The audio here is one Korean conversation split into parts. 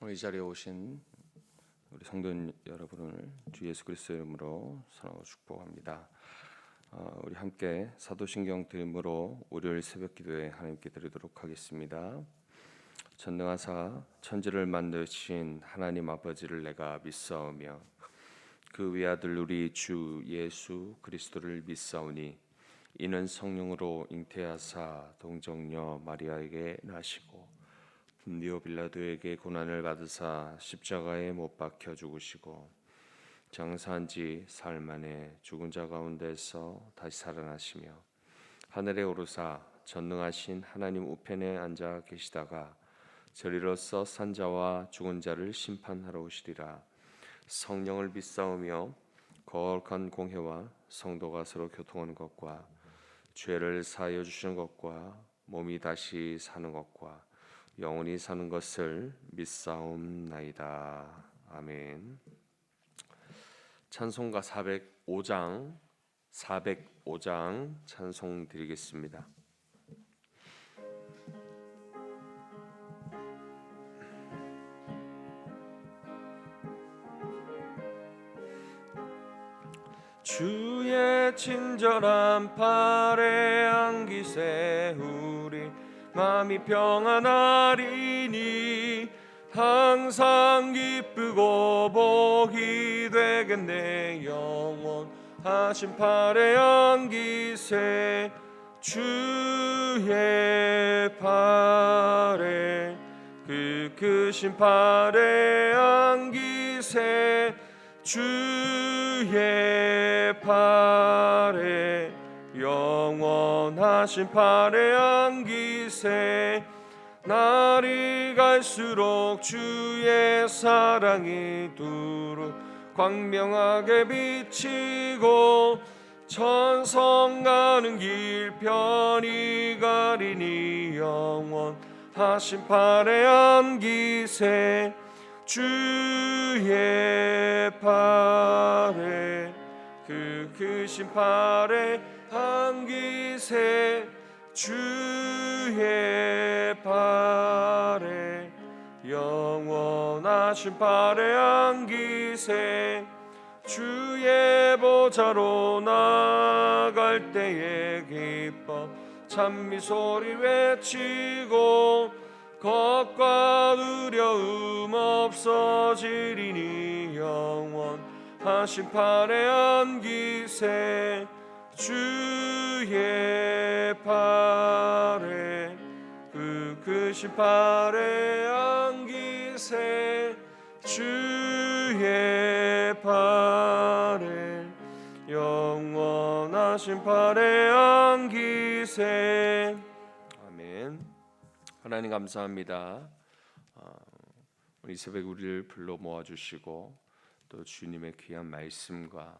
오늘 이 자리에 오신 우리 성도 여러분을 주 예수 그리스도의 이름으로 사랑하고 축복합니다. 우리 함께 사도신경 들음으로 월요일 새벽 기도에 하나님께 드리도록 하겠습니다. 전능하사 천지를 만드신 하나님 아버지를 내가 믿사오며 그 외아들 우리 주 예수 그리스도를 믿사오니 이는 성령으로 잉태하사 동정녀 마리아에게 나시고 분비오 빌라도에게 고난을 받으사 십자가에 못 박혀 죽으시고 장사한 지 사흘 만에 죽은 자 가운데서 다시 살아나시며 하늘에 오르사 전능하신 하나님 우편에 앉아 계시다가 저리로서 산 자와 죽은 자를 심판하러 오시리라. 성령을 믿사오며 거룩한 공회와 성도가 서로 교통하는 것과 죄를 사하여 주시는 것과 몸이 다시 사는 것과 영원히 사는 것을 믿사옵나이다. 아멘. 찬송가 405장 찬송 드리겠습니다. 주의 친절한 팔에 안기세 우리 마음이 평안하리니 항상 기쁘고 복이 되겠네. 영원하신 팔에 안기세 주의 팔에 그 크신 팔에 안기세 주의 팔에 영원하신 팔에 안기세. 날이 갈수록 주의 사랑이 두루 광명하게 비치고 천성 가는 길 편히 가리니 영원하신 팔에 안기세 주의 팔에 그 크신 팔에 안기세 주의 팔에 영원하신 팔에 안기세. 주의 보좌로 나갈 때에 기뻐 찬미 소리 외치고 겁과 두려움 없어지리니 영원하신 팔에 안기세 주의 팔에 그 크신 팔에 안기세 주의 팔에 영원하신 팔에 안기세. 아멘. 하나님 감사합니다. 우리 새벽 우리를 불러 모아주시고 또 주님의 귀한 말씀과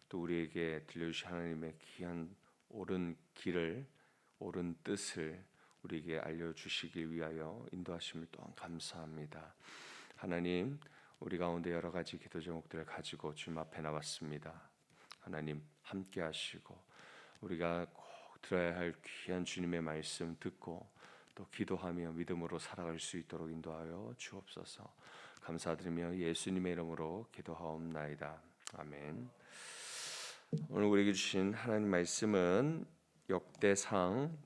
또 우리에게 들려주신 하나님의 귀한 옳은 길을 옳은 뜻을 우리에게 알려주시기 위하여 인도하심을 또한 감사합니다. 하나님, 우리 가운데 여러 가지 기도 제목들을 가지고 주님 앞에 나왔습니다. 하나님 함께 하시고 우리가 꼭 들어야 할 귀한 주님의 말씀 듣고 또 기도하며 믿음으로 살아갈 수 있도록 인도하여 주옵소서. 감사드리며 예수님의 이름으로 기도하옵나이다. 아멘. 오늘 우리에게 주신 하나님 말씀은 역대상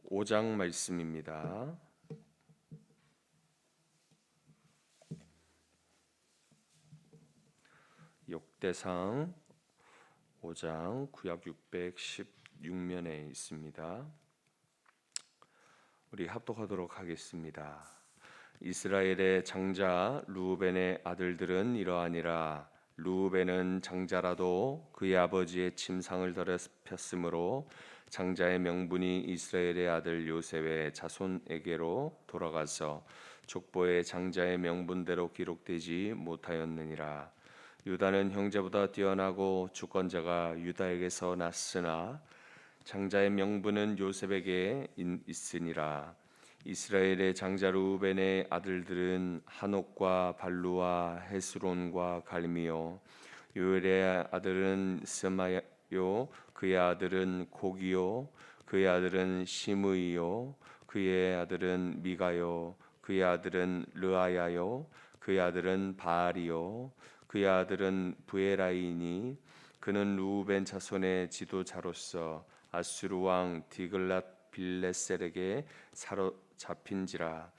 5장 말씀입니다. 역대상 5장 구약 616면에 있습니다. 우리 합독하도록 하겠습니다. 이스라엘의 장자 르우벤의 아들들은 이러하니라. 르우벤은 장자라도 그의 아버지의 침상을 더럽혔으므로 장자의 명분이 이스라엘의 아들 요셉의 자손에게로 돌아가서 족보의 장자의 명분대로 기록되지 못하였느니라. 유다는 형제보다 뛰어나고 주권자가 유다에게서 났으나 장자의 명분은 요셉에게 있으니라. 이스라엘의 장자 르우벤의 아들들은 한옥과 발루와 헤스론과 갈미요. 요엘의 아들은 스마요. 그의 아들은 고기요. 그의 아들은 시므이요. 그의 아들은 미가요. 그의 아들은 르아야요 그의 아들은 바알이요 그의 아들은 부에라이니 그는 루벤 자손의 지도자로서 아수르 왕 디글랏 빌레셀에게 사로잡힌지라.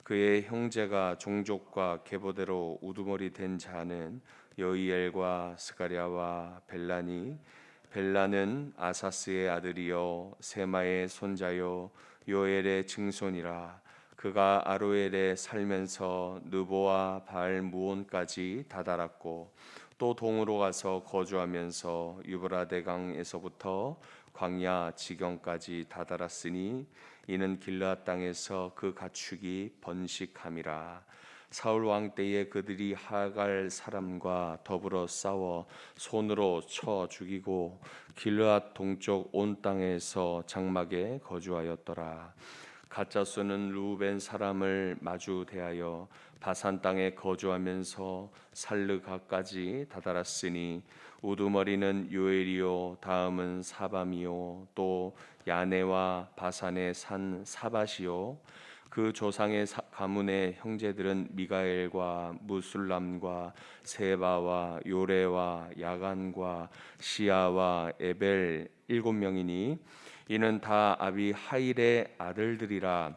그의 형제가 종족과 계보대로 우두머리 된 자는 여이엘과 스가랴와 벨라니. 벨라는 아사스의 아들이요 세마의 손자요 요엘의 증손이라. 그가 아로엘에 살면서 느보와 바알무온까지 다다랐고 또 동으로 가서 거주하면서 유브라데 강에서부터 광야 지경까지 다다랐으니 이는 길르앗 땅에서 그 가축이 번식함이라. 사울 왕 때에 그들이 하갈 사람과 더불어 싸워 손으로 쳐 죽이고 길르앗 동쪽 온 땅에서 장막에 거주하였더라. 가짜수는 루벤 사람을 마주 대하여 바산 땅에 거주하면서 살르가까지 다다랐으니 우두머리는 요엘이요 다음은 사밤이요 또 야네와 바산의 산 사밭이요 그 조상의 가문의 형제들은 미가엘과 무술람과 세바와 요레와 야간과 시아와 에벨 7명이니 이는 다 아비하일의 아들들이라.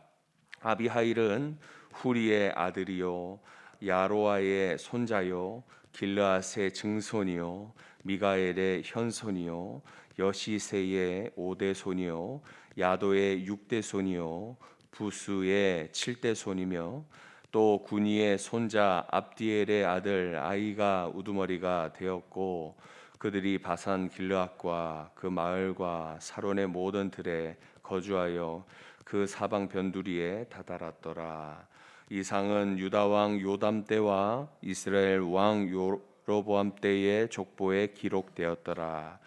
아비하일은 후리의 아들이요 야로아의 손자요 길르앗의 증손이요 미가엘의 현손이요 여시세의 5대손이요 야도의 6대손이요 부수의 7대손이며 또 구니의 손자 압디엘의 아들 아이가 우두머리가 되었고 그들이 바산 길르앗과 그 마을과 사론의 모든 들에 거주하여 그 사방 변두리에 다다랐더라. 이상은 유다 왕 요담 때와 이스라엘 왕 여로보암 때의 족보에 기록되었더라.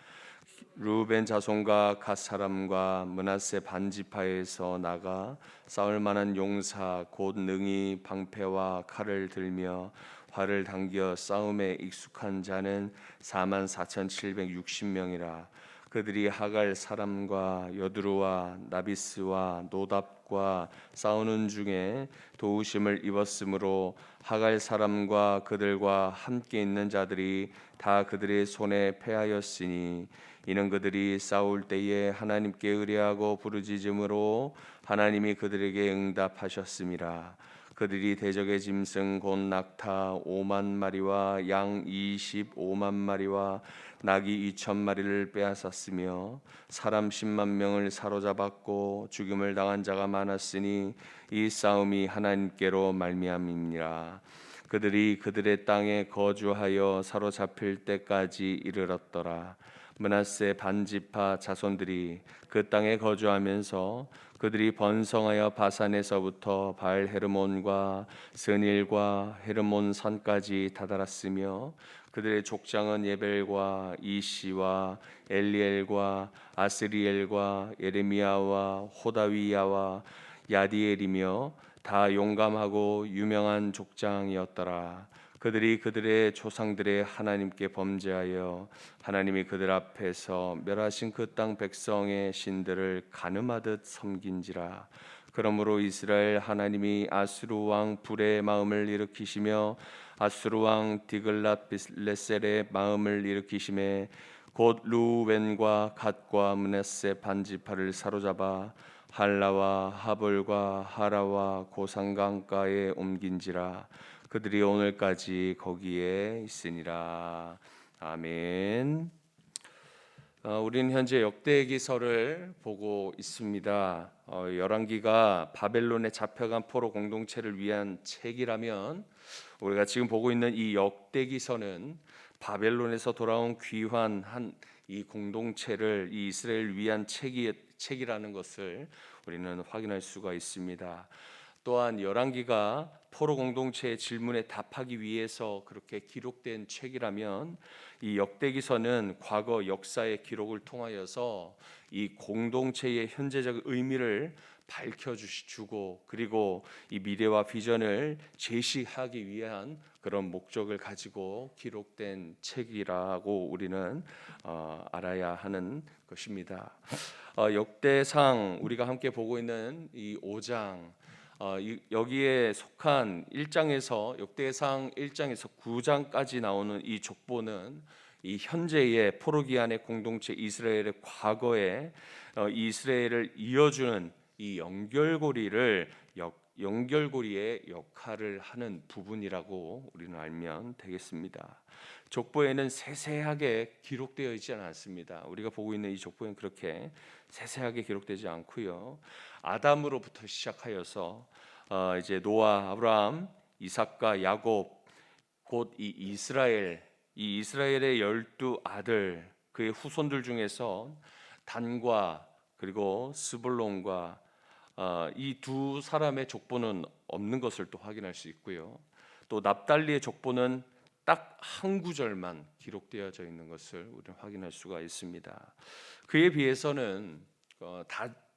루벤 자손과 갓 사람과 므낫세 반지파에서 나가 싸울 만한 용사 곧 능히 방패와 칼을 들며 활을 당겨 싸움에 익숙한 자는 44,760명이라. 그들이 하갈 사람과 여드루와 나비스와 노답과 싸우는 중에 도우심을 입었으므로 하갈 사람과 그들과 함께 있는 자들이 다 그들의 손에 패하였으니 이는 그들이 싸울 때에 하나님께 의뢰하고 부르짖음으로 하나님이 그들에게 응답하셨음이라. 그들이 대적의 짐승 곧 낙타 5만 마리와 양 25만 마리와 낙이 2천 마리를 빼앗았으며 사람 10만 명을 사로잡았고 죽임을 당한 자가 많았으니 이 싸움이 하나님께로 말미암이니라. 그들이 그들의 땅에 거주하여 사로잡힐 때까지 이르렀더라. 므낫세 반지파 자손들이 그 땅에 거주하면서 그들이 번성하여 바산에서부터 바알 헤르몬과 스닐과 헤르몬 산까지 다다랐으며 그들의 족장은 예벨과 이시와 엘리엘과 아스리엘과 예레미야와 호다위야와 야디엘이며 다 용감하고 유명한 족장이었더라. 그들이 그들의 조상들의 하나님께 범죄하여 하나님이 그들 앞에서 멸하신 그 땅 백성의 신들을 가늠하듯 섬긴지라. 그러므로 이스라엘 하나님이 아수르 왕 불의 마음을 일으키시며 아수르 왕 디글랏 빌레셀의 마음을 일으키심에 곧 루벤과 갓과 므낫세 반지파를 사로잡아 할라와 하볼과 하라와 고산강가에 옮긴지라. 그들이 오늘까지 거기에 있으니라. 아멘. 우리는 현재 역대기서를 보고 있습니다. 열왕기가 바벨론에 잡혀간 포로 공동체를 위한 책이라면 우리가 지금 보고 있는 이 역대기서는 바벨론에서 돌아온 귀한 이 공동체를 이 이스라엘 위한 책이라는 것을 우리는 확인할 수가 있습니다. 또한 열왕기가 포로 공동체의 질문에 답하기 위해서 그렇게 기록된 책이라면 이 역대기서는 과거 역사의 기록을 통하여서 이 공동체의 현재적 의미를 밝혀주고 그리고 이 미래와 비전을 제시하기 위한 그런 목적을 가지고 기록된 책이라고 우리는 알아야 하는 것입니다. 역대상 우리가 함께 보고 있는 이 5장 여기에 속한 1장에서 역대상 1장에서 9장까지 나오는 이 족보는 이 현재의 포르기안의 공동체 이스라엘의 과거에 이스라엘을 이어주는 이 연결고리의 역할을 하는 부분이라고 우리는 알면 되겠습니다. 족보에는 세세하게 기록되어 있지 않습니다. 우리가 보고 있는 이 족보는 그렇게 세세하게 기록되지 않고요. 아담으로부터 시작하여서 이제 노아, 아브라함, 이삭과 야곱, 곧 이 이스라엘의 12 아들 그의 후손들 중에서 단과 그리고 스불론과 이 두 사람의 족보는 없는 것을 또 확인할 수 있고요. 또 납달리의 족보는 딱 한 구절만 기록되어져 있는 것을 우리는 확인할 수가 있습니다. 그에 비해서는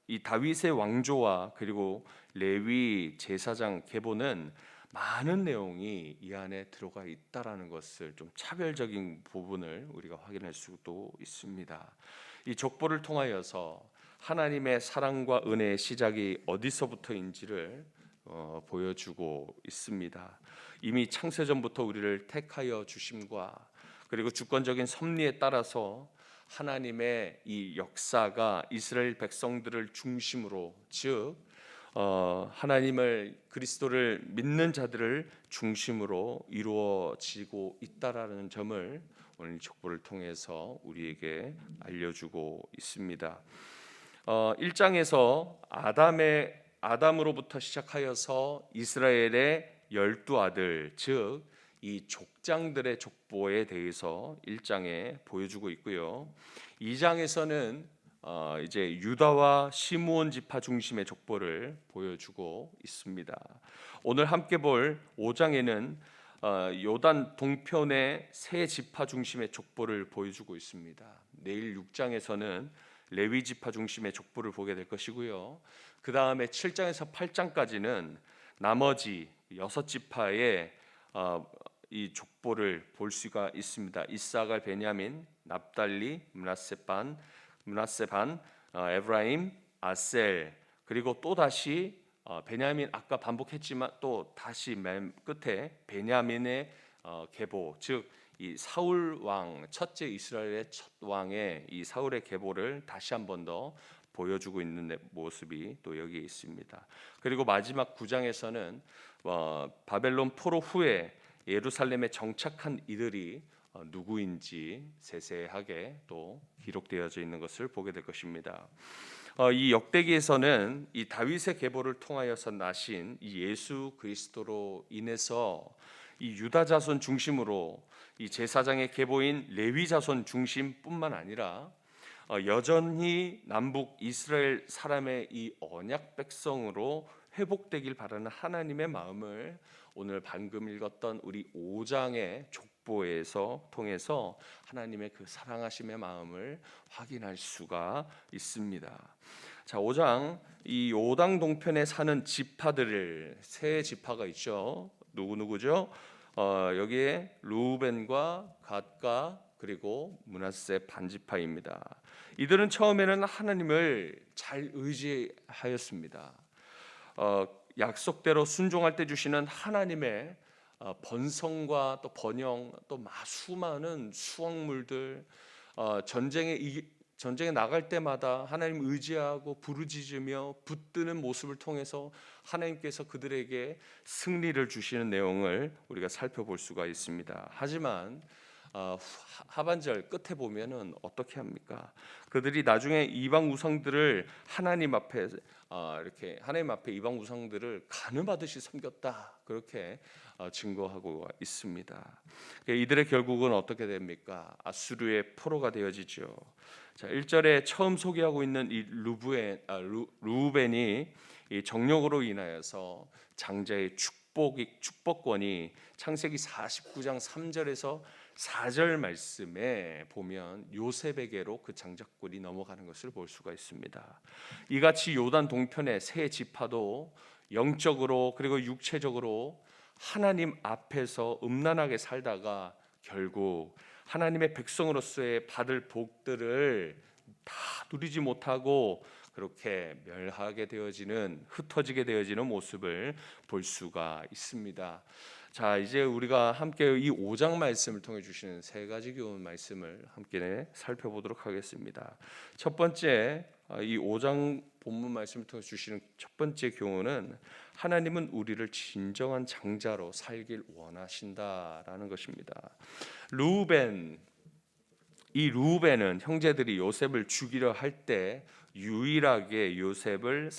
이 다윗의 왕조와 그리고 레위 제사장 계보는 많은 내용이 이 안에 들어가 있다라는 것을 좀 차별적인 부분을 우리가 확인할 수도 있습니다. 이 족보를 통하여서 하나님의 사랑과 은혜의 시작이 어디서부터인지를 보여주고 있습니다. 이미 창세전부터 우리를 택하여 주심과 그리고 주권적인 섭리에 따라서 하나님의 이 역사가 이스라엘 백성들을 중심으로 즉 하나님을 그리스도를 믿는 자들을 중심으로 이루어지고 있다라는 점을 오늘 족보를 통해서 우리에게 알려주고 있습니다. 1장에서 아담으로부터 시작하여서 이스라엘의 12 아들 즉 이 족장들의 족보에 대해서 1장에 보여주고 있고요. 2장에서는 이제 유다와 시므온 지파 중심의 족보를 보여주고 있습니다. 오늘 함께 볼 5장에는 요단 동편의 세 지파 중심의 족보를 보여주고 있습니다. 내일 6장에서는 레위 지파 중심의 족보를 보게 될 것이고요. 그 다음에 7장에서 8장까지는 나머지 6지파의 이 족보를 볼 수가 있습니다. 이사갈, 베냐민, 납달리, 므낫세 반, 에브라임, 아셀 그리고 또 다시 베냐민 아까 반복했지만 또 다시 맨 끝에 베냐민의 계보 즉 이 사울 왕 첫째 이스라엘의 첫 왕의 이 사울의 계보를 다시 한 번 더 보여주고 있는 모습이 또 여기에 있습니다. 그리고 마지막 9장에서는 바벨론 포로 후에 예루살렘에 정착한 이들이 누구인지 세세하게 또 기록되어져 있는 것을 보게 될 것입니다. 이 역대기에서는 이 다윗의 계보를 통하여서 나신 이 예수 그리스도로 인해서 이 유다 자손 중심으로 이 제사장의 계보인 레위 자손 중심뿐만 아니라 여전히 남북 이스라엘 사람의 이 언약 백성으로 회복되길 바라는 하나님의 마음을 오늘 방금 읽었던 우리 5장의 족보에서 통해서 하나님의 그 사랑하심의 마음을 확인할 수가 있습니다. 자, 5장 이 요단 동편에 사는 지파들을 세 지파가 있죠. 누구죠? 여기에 루벤과 갓과 그리고 므낫세 반지파입니다. 이들은 처음에는 하나님을 잘 의지하였습니다. 약속대로 순종할 때 주시는 하나님의 번성과 또 번영 또 수많은 수확물들 전쟁에 나갈 때마다 하나님 의지하고 부르짖으며 붙드는 모습을 통해서 하나님께서 그들에게 승리를 주시는 내용을 우리가 살펴볼 수가 있습니다. 하지만 하반절 끝에 보면은 어떻게 합니까? 그들이 나중에 이방 우상들을 하나님 앞에 이방 우상들을 가늠하듯이 섬겼다 그렇게 증거하고 있습니다. 이들의 결국은 어떻게 됩니까? 아수르의 포로가 되어지죠. 자, 1절에 처음 소개하고 있는 이 루벤이 이 정욕으로 인하여서 장자의 축복권이 창세기 49장 3절에서 4절 말씀에 보면 요셉에게로 그 장자권이 넘어가는 것을 볼 수가 있습니다. 이같이 요단 동편의 세 지파도 영적으로 그리고 육체적으로 하나님 앞에서 음란하게 살다가 결국 하나님의 백성으로서의 받을 복들을 다 누리지 못하고 그렇게 멸하게 되어지는, 흩어지게 되어지는 모습을 볼 수가 있습니다. 자, 이제 우리가 함께 이 5장 말씀을 통해 주시는 세 가지 교훈 말씀을 함께 살펴보도록 하겠습니다. 첫 번째, 이 5장 본문 말씀을 통해 주시는 첫 번째 교훈은 하나님은 우리를 진정한 장자로 살길 원하신다라는 것입니다. 이 르우벤은 형제들이 요셉을 죽이려 할 때 유일하게 요셉을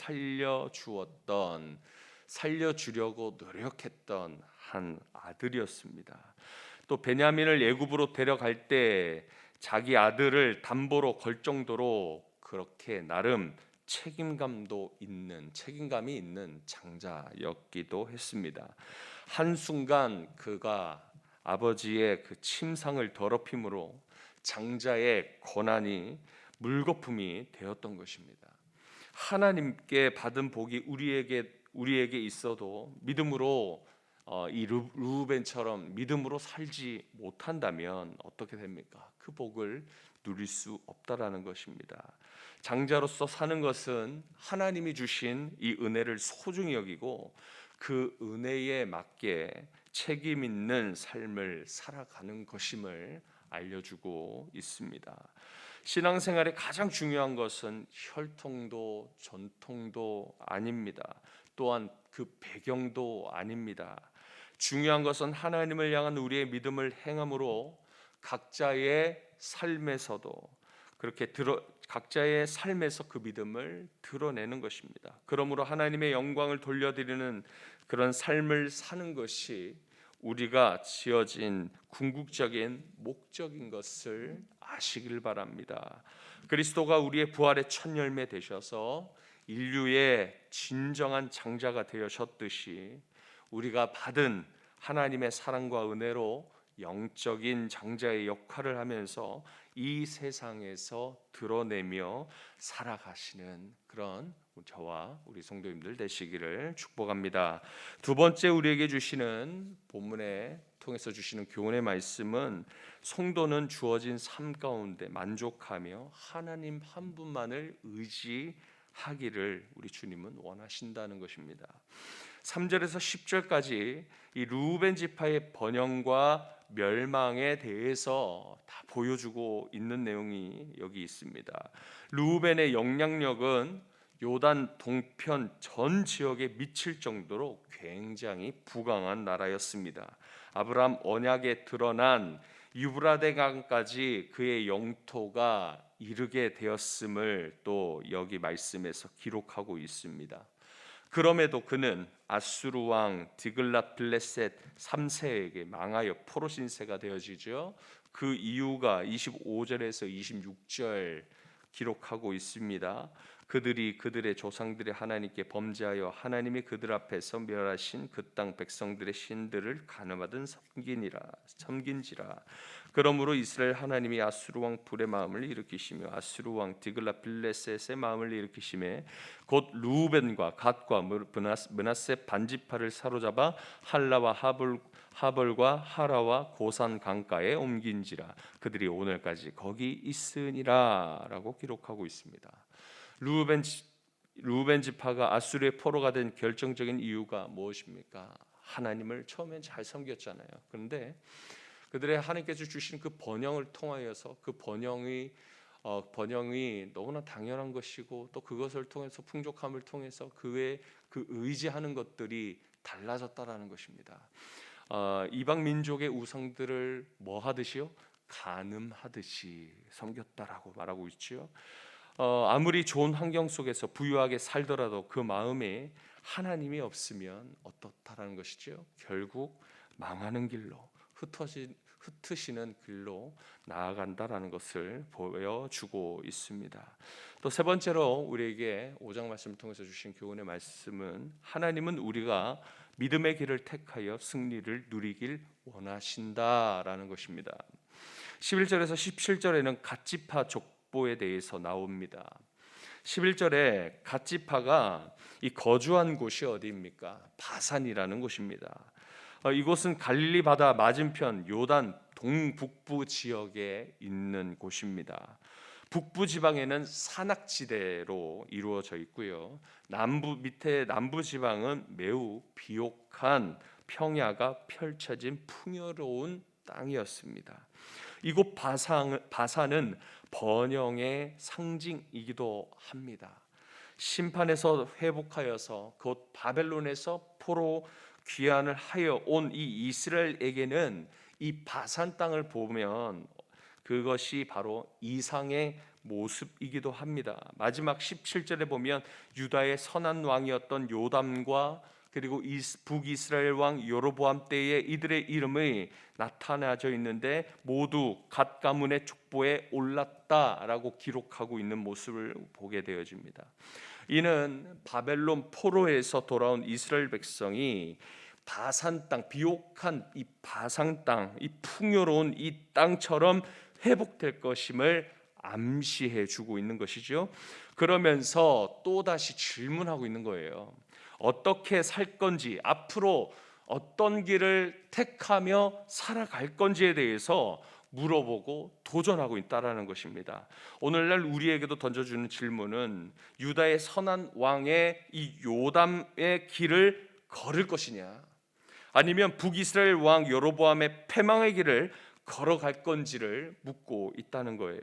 살려주려고 노력했던 한 아들이었습니다. 또 베냐민을 애굽으로 데려갈 때 자기 아들을 담보로 걸 정도로 그렇게 나름 책임감이 있는 장자였기도 했습니다. 한순간 그가 아버지의 그 침상을 더럽힘으로 장자의 권한이 물거품이 되었던 것입니다. 하나님께 받은 복이 우리에게 있어도 믿음으로 이 르우벤처럼 믿음으로 살지 못한다면 어떻게 됩니까? 그 복을 누릴 수 없다라는 것입니다. 장자로서 사는 것은 하나님이 주신 이 은혜를 소중히 여기고 그 은혜에 맞게 책임 있는 삶을 살아가는 것임을 알려주고 있습니다. 신앙생활의 가장 중요한 것은 혈통도 전통도 아닙니다. 또한 그 배경도 아닙니다. 중요한 것은 하나님을 향한 우리의 믿음을 행함으로 각자의 삶에서 그 믿음을 드러내는 것입니다. 그러므로 하나님의 영광을 돌려드리는 그런 삶을 사는 것이 우리가 지어진 궁극적인 목적인 것을 아시길 바랍니다. 그리스도가 우리의 부활의 첫 열매 되셔서 인류의 진정한 장자가 되셨듯이 우리가 받은 하나님의 사랑과 은혜로 영적인 장자의 역할을 하면서 이 세상에서 드러내며 살아가시는 그런 저와 우리 성도님들 되시기를 축복합니다. 두 번째 우리에게 주시는 본문에 통해서 주시는 교훈의 말씀은 성도는 주어진 삶 가운데 만족하며 하나님 한 분만을 의지하기를 우리 주님은 원하신다는 것입니다. 3절에서 10절까지 이 르우벤 지파의 번영과 멸망에 대해서 다 보여주고 있는 내용이 여기 있습니다. 르우벤의 영향력은 요단 동편 전 지역에 미칠 정도로 굉장히 부강한 나라였습니다. 아브라함 언약에 드러난 유브라데 강까지 그의 영토가 이르게 되었음을 또 여기 말씀에서 기록하고 있습니다. 그럼에도 그는 아수르 왕 디글랏빌레셋 3세에게 망하여 포로 신세가 되어지죠. 그 이유가 25절에서 26절 기록하고 있습니다. 그들이 그들의 조상들의 하나님께 범죄하여 하나님이 그들 앞에서 멸하신 그 땅 백성들의 신들을 가늠하던 섬긴지라. 그러므로 이스라엘 하나님이 아수르 왕 불의 마음을 일으키시며 아수르 왕 디글랏빌레셋의 마음을 일으키시매 곧 르우벤과 갓과 므낫세 반지파를 사로잡아 할라와 하벌과 하라와 고산 강가에 옮긴지라. 그들이 오늘까지 거기 있으니라라고 기록하고 있습니다. 르우벤 지파가 아수르의 포로가 된 결정적인 이유가 무엇입니까? 하나님을 처음엔 잘 섬겼잖아요. 그런데 그들의 하나님께서 주신 그 번영을 통하여서 그 번영이 너무나 당연한 것이고 또 그것을 통해서 풍족함을 통해서 그 의지하는 것들이 달라졌다라는 것입니다. 이방 민족의 우상들을 뭐 하듯이요? 간음하듯이 섬겼다라고 말하고 있지요. 아무리 좋은 환경 속에서 부유하게 살더라도 그 마음에 하나님이 없으면 어떻다라는 것이죠. 결국 망하는 길로 흩으시는 길로 나아간다라는 것을 보여주고 있습니다. 또 세 번째로 우리에게 5장 말씀을 통해서 주신 교훈의 말씀은 하나님은 우리가 믿음의 길을 택하여 승리를 누리길 원하신다라는 것입니다. 11절에서 17절에는 갓지파 족보에 대해서 나옵니다. 11절에 갓지파가 이 거주한 곳이 어디입니까? 바산이라는 곳입니다. 이곳은 갈릴리 바다 맞은편 요단 동북부 지역에 있는 곳입니다. 북부 지방에는 산악지대로 이루어져 있고요. 밑에 남부 지방은 매우 비옥한 평야가 펼쳐진 풍요로운 땅이었습니다. 이곳 바산은 번영의 상징이기도 합니다. 심판에서 회복하여서 곧 바벨론에서 포로 귀환을 하여 온 이 이스라엘에게는 이 바산 땅을 보면 그것이 바로 이상의 모습이기도 합니다. 마지막 17절에 보면 유다의 선한 왕이었던 요담과 그리고 북이스라엘 왕 여로보암 때에 이들의 이름이 나타나져 있는데 모두 갓 가문의 족보에 올랐다라고 기록하고 있는 모습을 보게 되어집니다. 이는 바벨론 포로에서 돌아온 이스라엘 백성이 바산 땅, 비옥한 이 바산 땅, 이 풍요로운 이 땅처럼 회복될 것임을 암시해 주고 있는 것이죠. 그러면서 또다시 질문하고 있는 거예요. 어떻게 살 건지, 앞으로 어떤 길을 택하며 살아갈 건지에 대해서 물어보고 도전하고 있다라는 것입니다. 오늘날 우리에게도 던져주는 질문은 유다의 선한 왕의 이 요담의 길을 걸을 것이냐, 아니면 북이스라엘 왕 여로보암의 패망의 길을 걸어갈 건지를 묻고 있다는 거예요.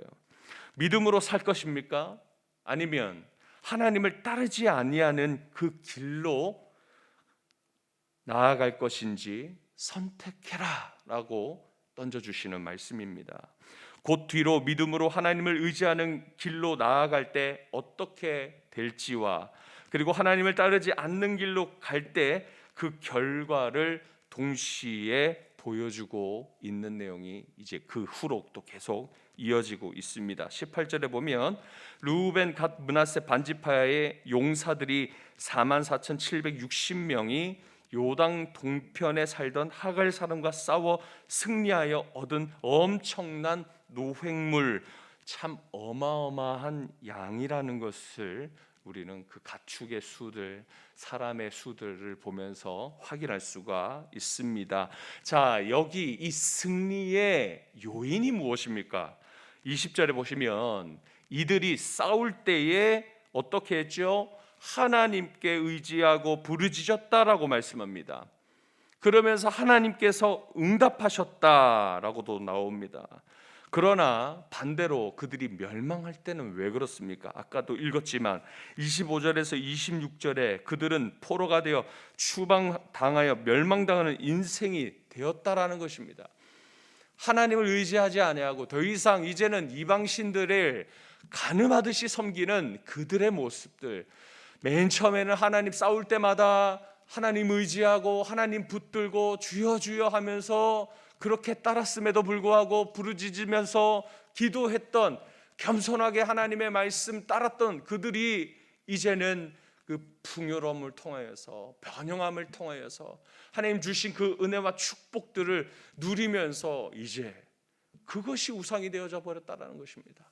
믿음으로 살 것입니까? 아니면 하나님을 따르지 아니하는 그 길로 나아갈 것인지 선택해라라고 던져주시는 말씀입니다. 곧 뒤로 믿음으로 하나님을 의지하는 길로 나아갈 때 어떻게 될지와 그리고 하나님을 따르지 않는 길로 갈 때 그 결과를 동시에 보여주고 있는 내용이 이제 그 후로 또 계속 이어지고 있습니다. 18절에 보면 르우벤 갓 므낫세 반지파의 용사들이 44,760명이 요당 동편에 살던 하갈 사람과 싸워 승리하여 얻은 엄청난 노획물, 참 어마어마한 양이라는 것을 우리는 그 가축의 수들, 사람의 수들을 보면서 확인할 수가 있습니다. 자, 여기 이 승리의 요인이 무엇입니까? 20절에 보시면 이들이 싸울 때에 어떻게 했죠? 하나님께 의지하고 부르짖었다라고 말씀합니다. 그러면서 하나님께서 응답하셨다라고도 나옵니다. 그러나 반대로 그들이 멸망할 때는 왜 그렇습니까? 아까도 읽었지만 25절에서 26절에 그들은 포로가 되어 추방당하여 멸망당하는 인생이 되었다라는 것입니다. 하나님을 의지하지 아니하고 더 이상 이제는 이방신들을 가늠하듯이 섬기는 그들의 모습들, 맨 처음에는 하나님 싸울 때마다 하나님 의지하고 하나님 붙들고 주여 주여 하면서 그렇게 따랐음에도 불구하고 부르짖으면서 기도했던, 겸손하게 하나님의 말씀 따랐던 그들이 이제는 그 풍요로움을 통하여서, 번영함을 통하여서 하나님 주신 그 은혜와 축복들을 누리면서 이제 그것이 우상이 되어져 버렸다는 것입니다.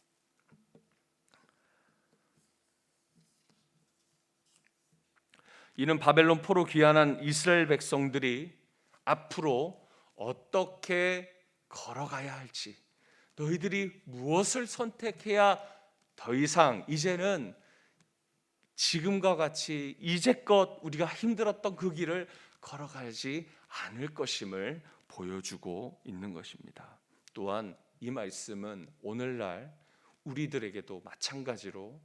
이는 바벨론 포로 귀환한 이스라엘 백성들이 앞으로 어떻게 걸어가야 할지, 너희들이 무엇을 선택해야 더 이상 이제는 지금과 같이 이제껏 우리가 힘들었던 그 길을 걸어가지 않을 것임을 보여주고 있는 것입니다. 또한 이 말씀은 오늘날 우리들에게도 마찬가지로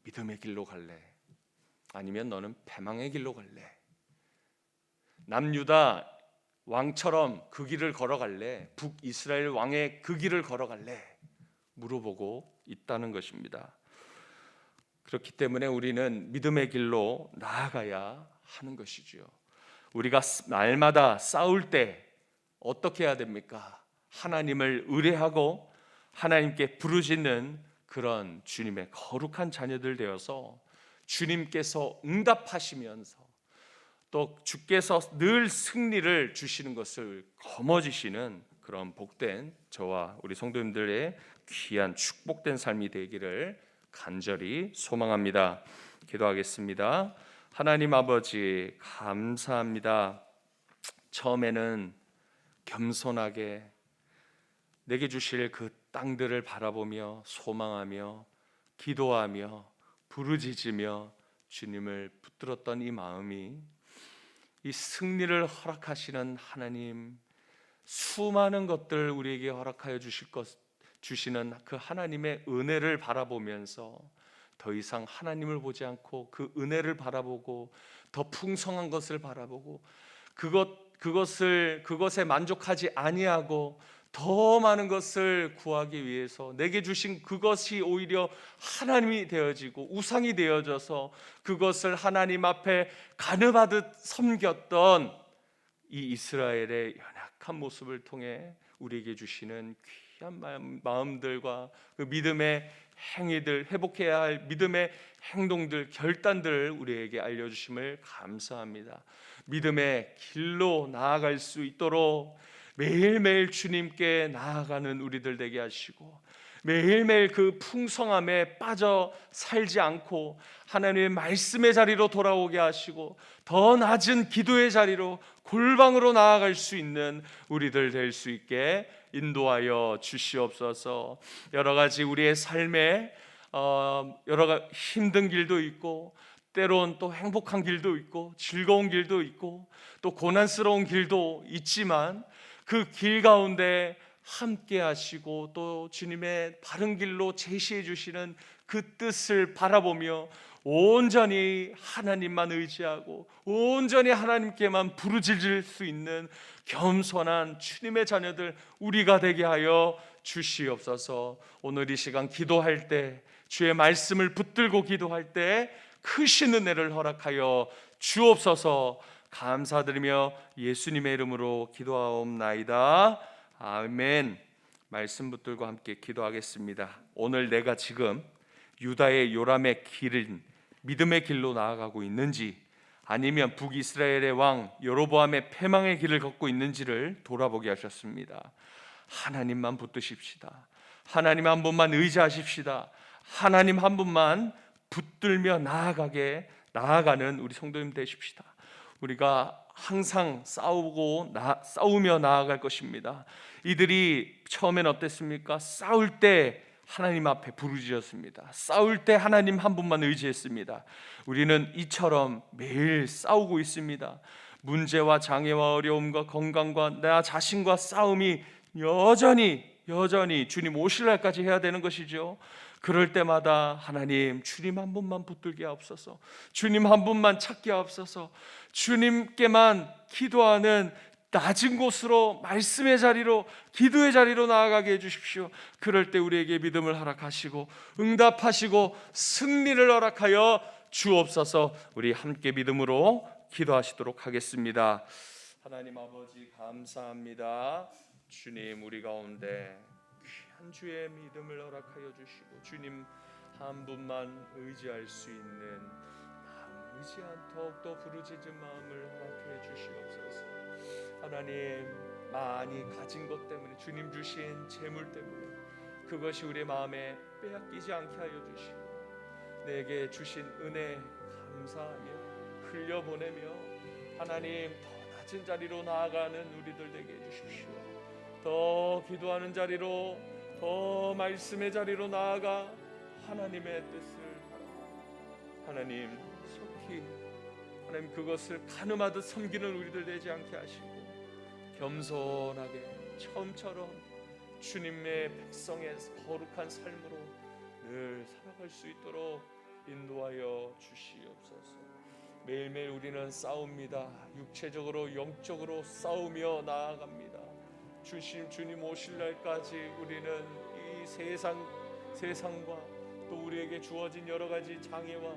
믿음의 길로 갈래? 아니면 너는 패망의 길로 갈래? 남유다 왕처럼 그 길을 걸어갈래? 북이스라엘 왕의 그 길을 걸어갈래? 물어보고 있다는 것입니다. 그렇기 때문에 우리는 믿음의 길로 나아가야 하는 것이지요. 우리가 날마다 싸울 때 어떻게 해야 됩니까? 하나님을 의뢰하고 하나님께 부르짖는 그런 주님의 거룩한 자녀들 되어서 주님께서 응답하시면서 또 주께서 늘 승리를 주시는 것을 거머쥐시는 그런 복된 저와 우리 성도님들의 귀한 축복된 삶이 되기를 간절히 소망합니다. 기도하겠습니다. 하나님 아버지 감사합니다. 처음에는 겸손하게 내게 주실 그 땅들을 바라보며 소망하며 기도하며 부르짖으며 주님을 붙들었던 이 마음이 이 승리를 허락하시는 하나님, 수많은 것들을 우리에게 허락하여 주시는 그 하나님의 은혜를 바라보면서 더 이상 하나님을 보지 않고 그 은혜를 바라보고 더 풍성한 것을 바라보고 그것에 만족하지 아니하고 더 많은 것을 구하기 위해서 내게 주신 그것이 오히려 하나님이 되어지고 우상이 되어져서 그것을 하나님 앞에 가늠하듯 섬겼던 이 이스라엘의 연약한 모습을 통해 우리에게 주시는 귀한 마음들과 그 믿음의 행위들, 회복해야 할 믿음의 행동들, 결단들을 우리에게 알려주심을 감사합니다. 믿음의 길로 나아갈 수 있도록 매일매일 주님께 나아가는 우리들 되게 하시고, 매일매일 그 풍성함에 빠져 살지 않고 하나님의 말씀의 자리로 돌아오게 하시고 더 낮은 기도의 자리로 골방으로 나아갈 수 있는 우리들 될 수 있게 인도하여 주시옵소서. 여러 가지 우리의 삶에 여러 가지 힘든 길도 있고 때론 또 행복한 길도 있고 즐거운 길도 있고 또 고난스러운 길도 있지만 그 길 가운데 함께 하시고 또 주님의 바른 길로 제시해 주시는 그 뜻을 바라보며 온전히 하나님만 의지하고 온전히 하나님께만 부르짖을 수 있는 겸손한 주님의 자녀들 우리가 되게 하여 주시옵소서. 오늘 이 시간 기도할 때 주의 말씀을 붙들고 기도할 때 크신 은혜를 허락하여 주옵소서. 감사드리며 예수님의 이름으로 기도하옵나이다. 아멘. 말씀 붙들고 함께 기도하겠습니다. 오늘 내가 지금 유다의 요람의 길은 믿음의 길로 나아가고 있는지 아니면 북이스라엘의 왕 여로보암의 패망의 길을 걷고 있는지를 돌아보게 하셨습니다. 하나님만 붙드십시다. 하나님 한 분만 의지하십시다. 하나님 한 분만 붙들며 나아가는 우리 성도님 되십시다. 우리가 항상 싸우며 나아갈 것입니다. 이들이 처음엔 어땠습니까? 싸울 때 하나님 앞에 부르짖었습니다. 싸울 때 하나님 한 분만 의지했습니다. 우리는 이처럼 매일 싸우고 있습니다. 문제와 장애와 어려움과 건강과 나 자신과 싸움이 여전히 주님 오실 날까지 해야 되는 것이죠. 그럴 때마다 하나님 주님 한 분만 붙들게 하옵소서. 주님 한 분만 찾게 하옵소서. 주님께만 기도하는 낮은 곳으로 말씀의 자리로 기도의 자리로 나아가게 해주십시오. 그럴 때 우리에게 믿음을 허락하시고 응답하시고 승리를 허락하여 주옵소서. 우리 함께 믿음으로 기도하시도록 하겠습니다. 하나님 아버지 감사합니다. 주님 우리 가운데 귀한 주의 믿음을 허락하여 주시고 주님 한 분만 의지할 수 있는 의지한 더욱더 부르짖은 마음을 허락해 주시옵소서. 하나님 많이 가진 것 때문에 주님 주신 재물 때문에 그것이 우리 마음에 빼앗기지 않게 하여 주시고 내게 주신 은혜 감사하며 흘려보내며 하나님 더 낮은 자리로 나아가는 우리들 되게 해주십시오. 더 기도하는 자리로 더 말씀의 자리로 나아가 하나님의 뜻을 바라고 하나님 속히 하나님 그것을 가늠하듯 섬기는 우리들 되지 않게 하시고 겸손하게 처음처럼 주님의 백성의 거룩한 삶으로 늘 살아갈 수 있도록 인도하여 주시옵소서. 매일매일 우리는 싸웁니다. 육체적으로 영적으로 싸우며 나아갑니다. 주님 오실 날까지 우리는 이 세상과 또 우리에게 주어진 여러 가지 장애와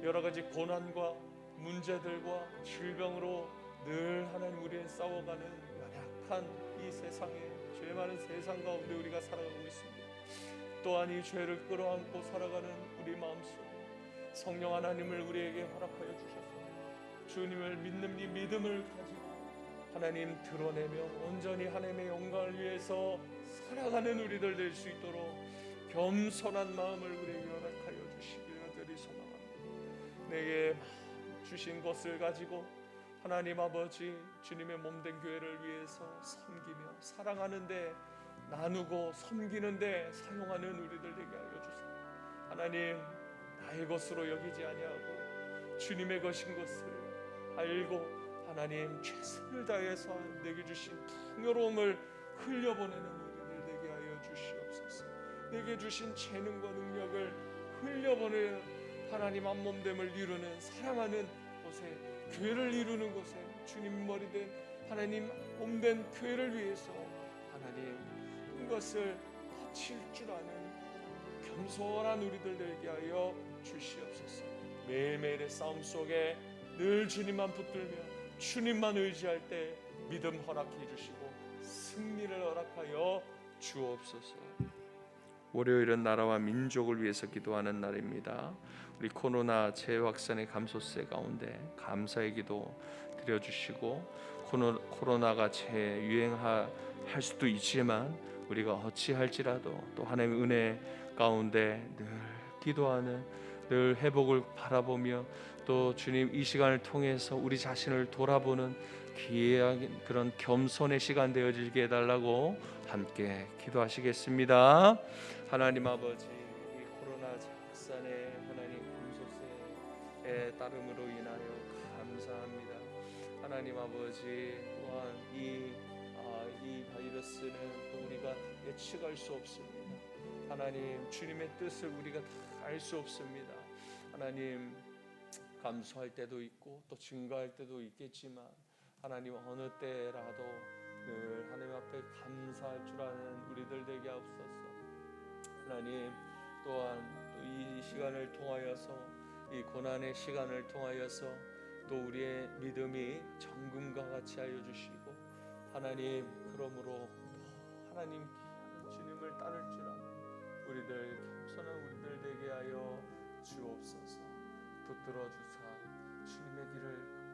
여러 가지 고난과 문제들과 질병으로 늘 하나님 우리는 싸워가는 연약한 이 세상에 죄 많은 세상 가운데 우리가 살아가고 있습니다. 또한 이 죄를 끌어안고 살아가는 우리 마음속에 성령 하나님을 우리에게 허락하여 주셔서 주님을 믿는 이 믿음을 가지고 하나님 드러내며 온전히 하나님의 영광을 위해서 살아가는 우리들 될 수 있도록 겸손한 마음을 우리에게 허락하여 주시기를 간절히 소망합니다. 내게 주신 것을 가지고 하나님 아버지 주님의 몸된 교회를 위해서 섬기며 사랑하는데 나누고 섬기는데 사용하는 우리들 되게 하여 주세요. 하나님, 나의 것으로 여기지 아니하고 주님의 것인 것을 알고 하나님 최선을 다해서 내게 주신 풍요로움을 흘려보내는 우리들 되게 하여 주시옵소서. 내게 주신 재능과 능력을 흘려보내는 하나님 한 몸됨을 이루는 사랑하는 곳에, 교회를 이루는 곳에, 주님 머리된 하나님 몸된 교회를 위해서 하나님 그것을 바칠 줄 아는 겸손한 우리들 되게 하여 주시옵소서. 매일매일의 싸움 속에 늘 주님만 붙들며 주님만 의지할 때 믿음 허락해 주시고 승리를 허락하여 주옵소서. 월요일은 나라와 민족을 위해서 기도하는 날입니다. 우리 코로나 재확산의 감소세 가운데 감사의 기도 드려주시고, 코로나가 재유행할 수도 있지만 우리가 어찌할지라도 또 하나님의 은혜 가운데 늘 기도하는, 늘 회복을 바라보며 또 주님 이 시간을 통해서 우리 자신을 돌아보는 귀한 그런 겸손의 시간 되어지게 해달라고 함께 기도하시겠습니다. 하나님 아버지, 이 코로나 확산의 하나님 감소세에 따름으로 인하여 감사합니다. 하나님 아버지, 또한 이 바이러스는 또 우리가 예측할 수 없습니다. 하나님, 주님의 뜻을 우리가 다 알 수 없습니다. 하나님, 감소할 때도 있고 또 증가할 때도 있겠지만 하나님 어느 때라도 늘 하나님 앞에 감사할 줄 아는 우리들 되게 하옵소서. 하나님, 또한 또 이 시간을 통하여서, 이 고난의 시간을 통하여서 또 우리의 믿음이 정금과 같이 하여 주시고, 하나님 그러므로 하나님 주님을 따를 줄 아는 우리들, 겸손한 우리들 되게 하여 주옵소서. 붙들어 주사 주님의 길을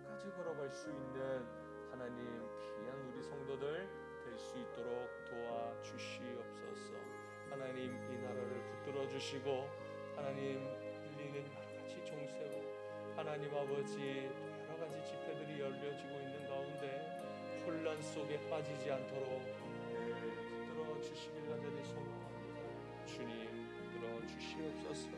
끝까지 걸어갈 수 있는 하나님 귀한 우리 성도들 될 수 있도록 도와 주시옵소서. 하나님, 이 나라를 붙들어 주시고 하나님 들리는 여러 가지 정세로 하나님 아버지 여러 가지 집회들이 열려지고 있는 가운데 혼란 속에 빠지지 않도록 붙들어 주시길 간절히 소망합니다. 주님, 붙들어 주시옵소서.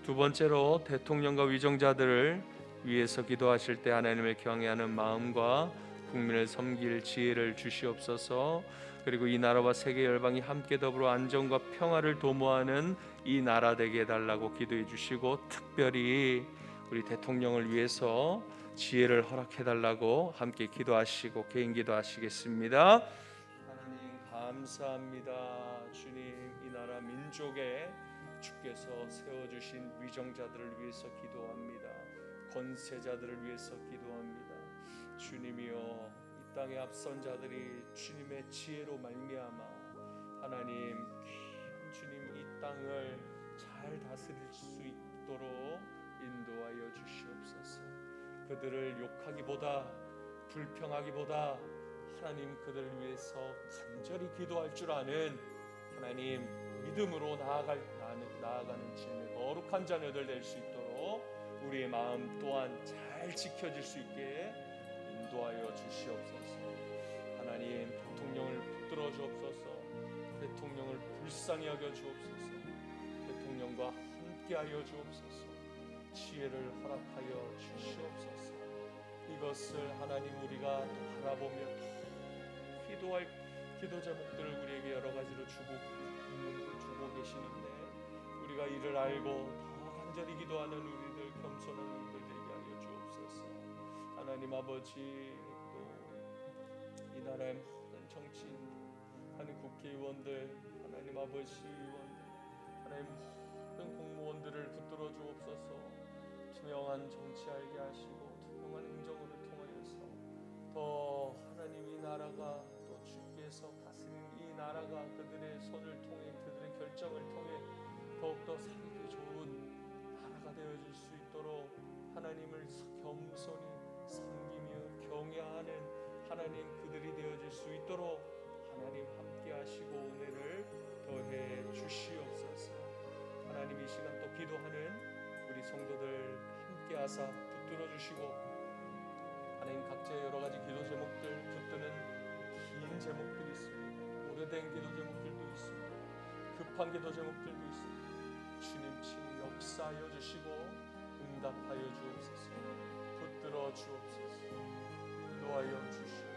두 번째로 대통령과 위정자들을 위해서 기도하실 때 하나님을 경외하는 마음과 국민을 섬길 지혜를 주시옵소서. 그리고 이 나라와 세계 열방이 함께 더불어 안정과 평화를 도모하는 이 나라 되게 해달라고 기도해 주시고, 특별히 우리 대통령을 위해서 지혜를 허락해달라고 함께 기도하시고 개인 기도하시겠습니다. 하나님 감사합니다. 주님, 이 나라 민족에 주께서 세워주신 위정자들을 위해서 기도합니다. 권세자들을 위해서 기도합니다. 주님이여, 이 땅의 앞선 자들이 주님의 지혜로 말미암아 하나님 주님 이 땅을 잘 다스릴 수 있도록 인도하여 주시옵소서. 그들을 욕하기보다 불평하기보다 하나님 그들을 위해서 간절히 기도할 줄 아는 하나님 믿음으로 나아가는 주님의 거룩한 자녀들 될 수 있도록 우리의 마음 또한 잘 지켜질 수 있게 인도하여 주시옵소서. 하나님, 대통령을 붙들어 주옵소서. 대통령을 불쌍히 여겨 주옵소서. 대통령과 함께하여 주옵소서. 지혜를 허락하여 주시옵소서. 이것을 하나님 우리가 바라보며 기도할 기도 제목들을 우리에게 여러 가지로 주고 계시는데 우리가 이를 알고 더 간절히 기도하는 우리들, 겸손한 우리들 되게 하여 주옵소서. 하나님 아버지, 또 이 나라의 모든 정치인, 하나님 국회의원들, 하나님 아버지 의원들, 하나님 모든 공무원들을 붙들어 주옵소서. 투명한 정치 알게 하시고 투명한 행정을 통하여서 더 하나님 이 나라가 또 주께서 다스리는 이 나라가 그들의 손을 통해 그들의 결정을 통해 더욱더 살기 좋은 나라가 되어질 수 있도록 하나님을 겸손히 섬기며 경외하는 하나님 그들이 되어질 수 있도록 하나님 함께 하시고 은혜를 더해 주시옵소서. 하나님, 이 시간 또 기도하는 우리 성도들 함께 하사 붙들어 주시고, 하나님 각자의 여러 가지 기도 제목들, 붙드는 긴 제목들이 있습니다. 오래된 기도 제목들도 있습니다. 급한 기도 제목들도 있습니다. 주님 친히 역사하여 주시고 응답하여 주옵소서. 붙들어 주옵소서. 인도하여 주시옵소서.